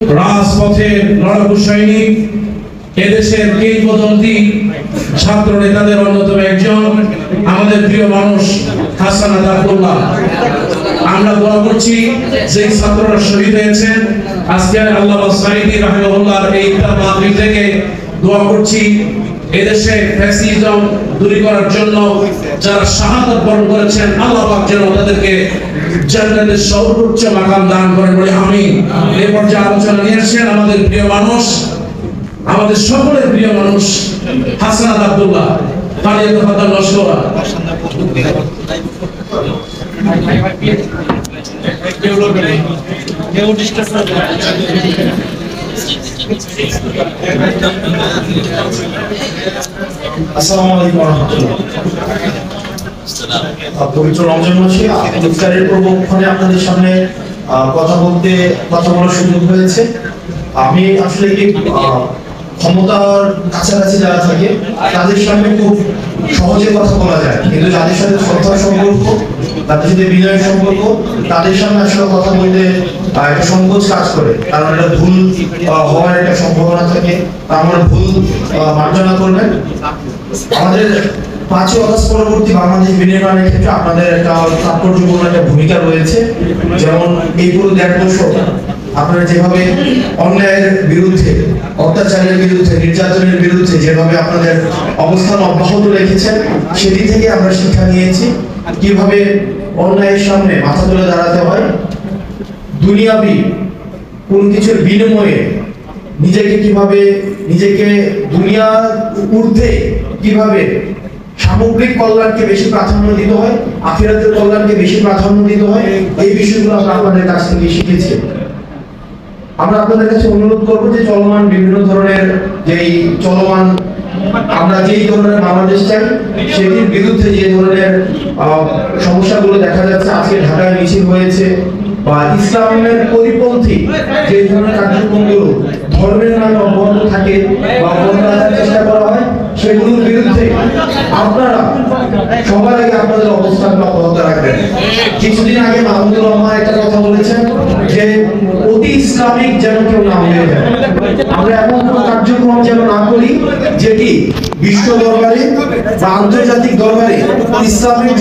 রাজপথের লড়াকু সৈনিক, এদেশের কিংবদন্তি ছাত্র নেতাদের অন্যতম একজন আমাদের প্রিয় মানুষ হাসান আবদুল্লাহ। আমরা দোয়া করছি যে ছাত্ররা শহীদ হয়েছেন, আজকে আল্লামা সাঈদী রাহিমাহুল্লাহর এই মাহফিল থেকে দোয়া করছি এদেশে ফ্যাসিজম দূর করার জন্য যারা শাহাদাত বরণ করেছেন, আল্লাহ পাক যেন তাদেরকে জান্নাতের সর্বোচ্চ মাকাম দান করেন বলে আমিন। এই পর্যায়ে আলোচনা নিয়ে আসছেন আমাদের প্রিয় মানুষ, আমাদের সকলের প্রিয় মানুষ হাসান আবদুল্লাহ। ফালিয়াতাফাদ্দাল মাশকুরা। আসসালামু আলাইকুম ওয়া রাহমাতুল্লাহ। পবিত্র রমজান মাসে ইফতারের পূর্বক্ষণে আপনাদের সামনে কথা বলার সুযোগ হয়েছে। আমি আসলে কি ক্ষমতার কাছাকাছি যারা থাকে তাদের সামনে খুব সহজে কথা বলা যায়, কিন্তু যাদের সাথে শ্রদ্ধার সম্পর্ক, তাদের সাথে বিনয়ের সম্পর্ক, তাদের সামনে আসলে কথা বলতে একটা সংকোচ কাজ করে, কারণ এটা ভুল হওয়ার একটা সম্ভাবনা থাকে। আমার ভুল মার্জনা করবেন। আমাদের 5ই আগস্ট পরবর্তী বাংলাদেশ বিনির্মাণের ক্ষেত্রে আপনাদের একটা তাৎপর্যপূর্ণ একটা ভূমিকা রয়েছে। যেমন এই পুরো 1.5 বছর আপনারা যেভাবে অন্যায়ের বিরুদ্ধে, অত্যাচারের বিরুদ্ধে, নির্যাতনের বিরুদ্ধে যেভাবে আপনাদের অবস্থান অব্যাহত রেখেছেন, সেদিক থেকে আমরা শিক্ষা নিয়েছি কিভাবে অন্যায়ের সামনে মাথা তুলে দাঁড়াতে হয়, দুনিয়াবি কোন কিছুর বিনিময়ে নিজেকে দুনিয়ার ঊর্ধ্বে কিভাবে সামগ্রিক কল্যাণকে বেশি প্রাধান্য দিতে হয়, আখিরাতের কল্যাণকে বেশি প্রাধান্য দিতে হয়, এই বিষয়গুলো আমরা আপনাদের কাছ থেকে শিখেছি। আমরা আপনাদের কাছে অনুরোধ করব যে চলমান বিভিন্ন ধরনের আমরা যেই ধরনের বাংলাদেশ চাই, সেটির বিরুদ্ধে যে ধরনের সমস্যাগুলো দেখা যাচ্ছে, আজকে ঢাকায় মিছিল হয়েছে, বা ইসলামের পরিপন্থী যে ধরনের কার্যক্রমগুলো ধর্মের নামে অব্যাহত থাকে বা বন্ধ রাখার চেষ্টা করা হয়, সেগুলোর বিরুদ্ধে আপনারা সবার আগে আপনাদের অবস্থানটা অব্যাহত রাখবেন। কিছুদিন আগে মাহমুদুর রহমান একটা কথা বলেছেন যে অতি ইসলামিক যেন কেউ না হয়ে যায়। আমরা এমন কোনো কার্যক্রম যেন না করি যেটি বিশ্ব দরবারে বা আন্তর্জাতিক দরবারে ইসলামের